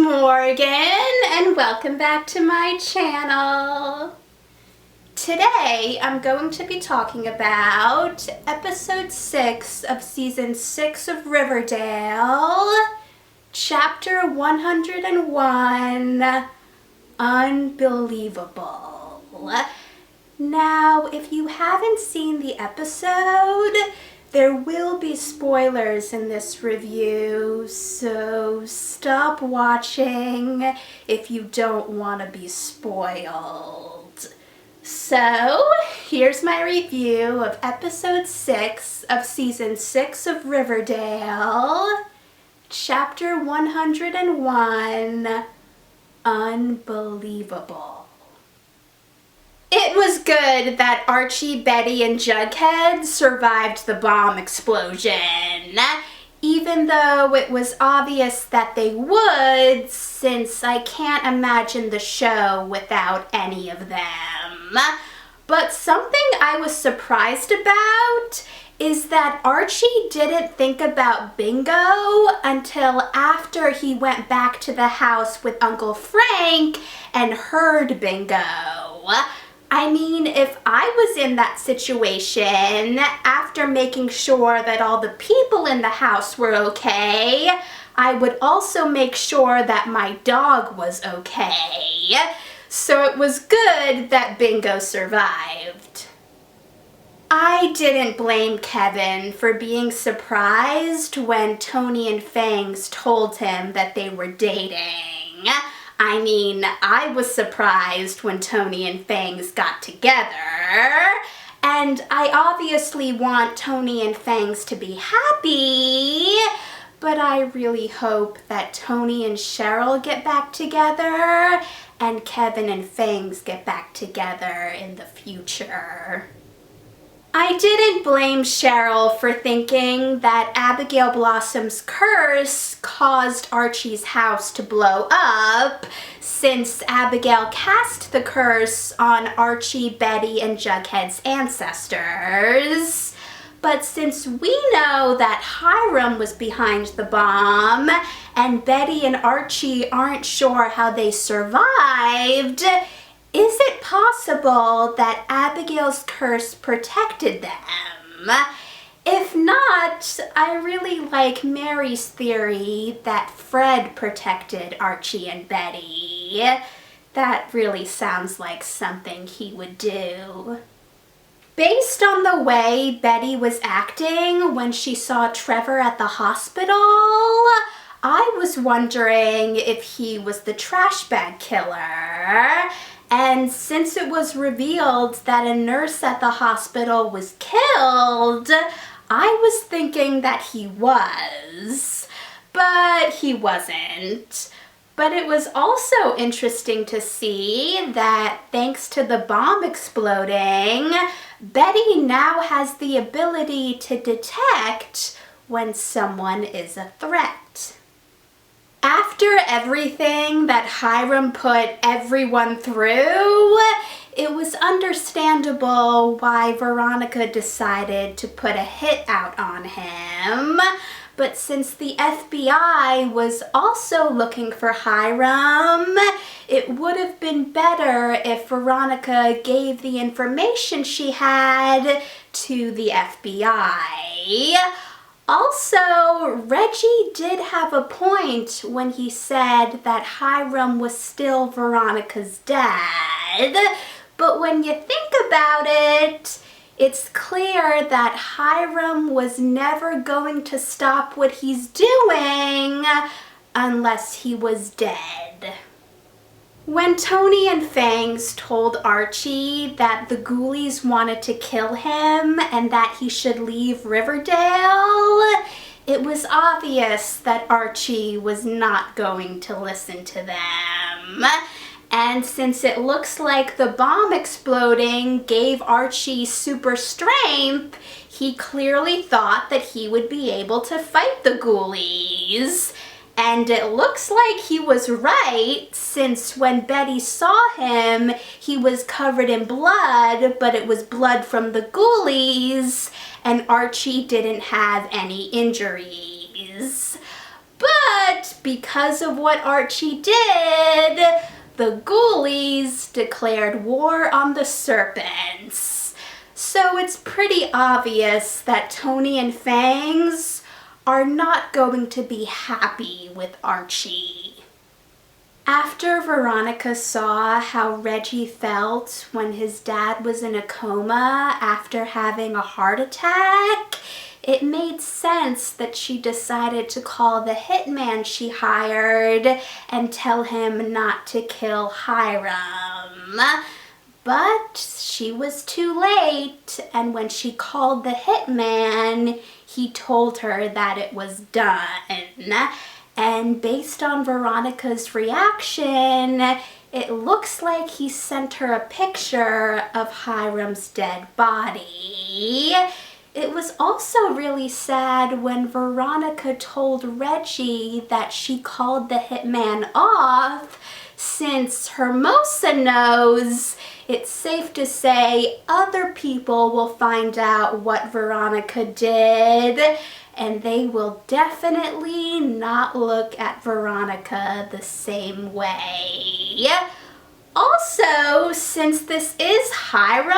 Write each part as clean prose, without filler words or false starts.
Morgan, and welcome back to my channel. Today I'm going to be talking about episode 6 of season 6 of Riverdale, chapter 101, Unbelievable. Now, if you haven't seen the episode, there will be spoilers in this review, so stop watching if you don't want to be spoiled. So, here's my review of episode 6 of season 6 of Riverdale, chapter 101, Unbelievable. It was good that Archie, Betty, and Jughead survived the bomb explosion, even though it was obvious that they would, since I can't imagine the show without any of them. But something I was surprised about is that Archie didn't think about Bingo until after he went back to the house with Uncle Frank and heard Bingo. I mean, if I was in that situation, after making sure that all the people in the house were okay, I would also make sure that my dog was okay. So it was good that Bingo survived. I didn't blame Kevin for being surprised when Tony and Fangs told him that they were dating. I mean, I was surprised when Tony and Fangs got together, and I obviously want Tony and Fangs to be happy, but I really hope that Tony and Cheryl get back together, and Kevin and Fangs get back together in the future. I didn't blame Cheryl for thinking that Abigail Blossom's curse caused Archie's house to blow up, since Abigail cast the curse on Archie, Betty, and Jughead's ancestors. But since we know that Hiram was behind the bomb, and Betty and Archie aren't sure how they survived, is it possible that Abigail's curse protected them? If not, I really like Mary's theory that Fred protected Archie and Betty. That really sounds like something he would do. Based on the way Betty was acting when she saw Trevor at the hospital, I was wondering if he was the trash bag killer. And since it was revealed that a nurse at the hospital was killed, I was thinking that he was. But he wasn't. But it was also interesting to see that thanks to the bomb exploding, Betty now has the ability to detect when someone is a threat. After everything that Hiram put everyone through, it was understandable why Veronica decided to put a hit out on him. But since the FBI was also looking for Hiram, it would have been better if Veronica gave the information she had to the FBI. Also, Reggie did have a point when he said that Hiram was still Veronica's dad, but when you think about it, it's clear that Hiram was never going to stop what he's doing unless he was dead. When Tony and Fangs told Archie that the ghoulies wanted to kill him and that he should leave Riverdale, it was obvious that Archie was not going to listen to them. And since it looks like the bomb exploding gave Archie super strength, he clearly thought that he would be able to fight the ghoulies. And it looks like he was right, since when Betty saw him, he was covered in blood, but it was blood from the ghoulies, and Archie didn't have any injuries. But because of what Archie did, the ghoulies declared war on the serpents. So it's pretty obvious that Tony and Fangs are not going to be happy with Archie. After Veronica saw how Reggie felt when his dad was in a coma after having a heart attack, it made sense that she decided to call the hitman she hired and tell him not to kill Hiram. But she was too late, and when she called the hitman, he told her that it was done. And based on Veronica's reaction, it looks like he sent her a picture of Hiram's dead body. It was also really sad when Veronica told Reggie that she called the hitman off, since Hermosa knows it's safe to say other people will find out what Veronica did, and they will definitely not look at Veronica the same way. Also, since this is Hiram,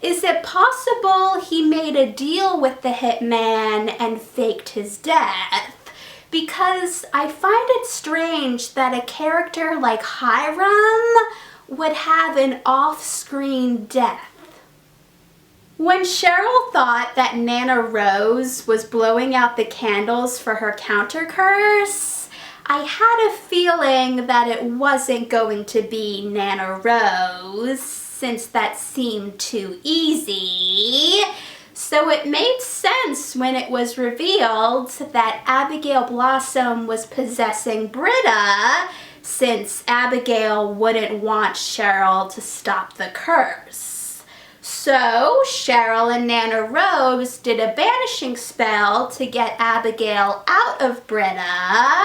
is it possible he made a deal with the hitman and faked his death? Because I find it strange that a character like Hiram would have an off-screen death. When Cheryl thought that Nana Rose was blowing out the candles for her counter curse, I had a feeling that it wasn't going to be Nana Rose, since that seemed too easy. So it made sense when it was revealed that Abigail Blossom was possessing Britta, since Abigail wouldn't want Cheryl to stop the curse. So Cheryl and Nana Rose did a banishing spell to get Abigail out of Britta,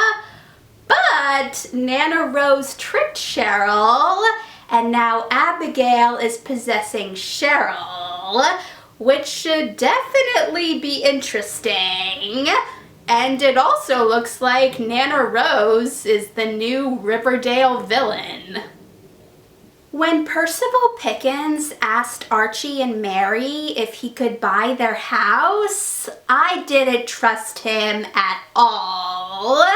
but Nana Rose tricked Cheryl, and now Abigail is possessing Cheryl, which should definitely be interesting. And it also looks like Nana Rose is the new Riverdale villain. When Percival Pickens asked Archie and Mary if he could buy their house, I didn't trust him at all.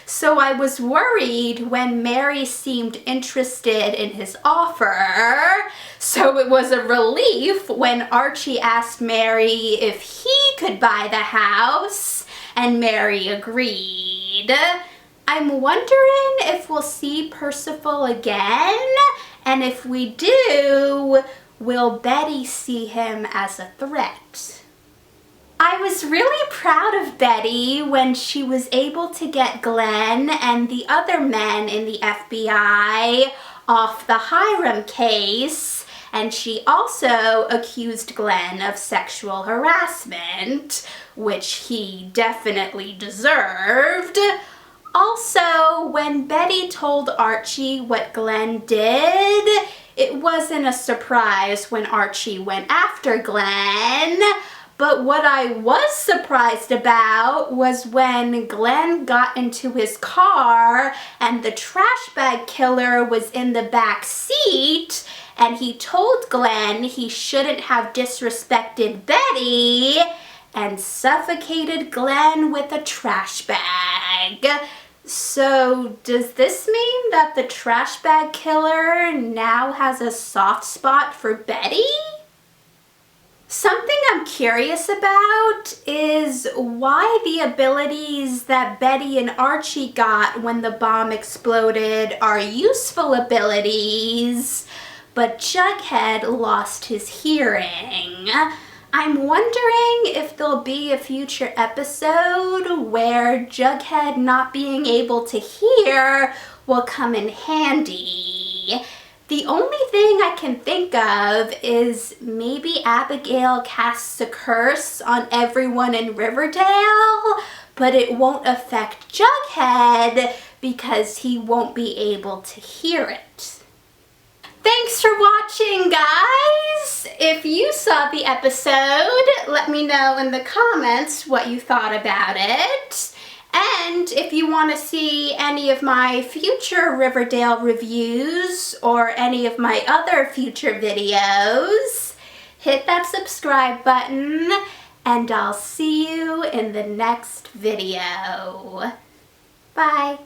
So I was worried when Mary seemed interested in his offer. So it was a relief when Archie asked Mary if he could buy the house, and Mary agreed. I'm wondering if we'll see Percival again, and if we do, will Betty see him as a threat? I was really proud of Betty when she was able to get Glenn and the other men in the FBI off the Hiram case, and she also accused Glenn of sexual harassment, which he definitely deserved. Also, when Betty told Archie what Glenn did, it wasn't a surprise when Archie went after Glenn. But what I was surprised about was when Glenn got into his car and the trash bag killer was in the back seat, and he told Glenn he shouldn't have disrespected Betty and suffocated Glenn with a trash bag. So does this mean that the trash bag killer now has a soft spot for Betty? Something I'm curious about is why the abilities that Betty and Archie got when the bomb exploded are useful abilities, but Jughead lost his hearing. I'm wondering if there'll be a future episode where Jughead not being able to hear will come in handy. The only thing I can think of is maybe Abigail casts a curse on everyone in Riverdale, but it won't affect Jughead because he won't be able to hear it. Thanks for watching, guys! If you saw the episode, let me know in the comments what you thought about it. And if you want to see any of my future Riverdale reviews or any of my other future videos, hit that subscribe button and I'll see you in the next video. Bye.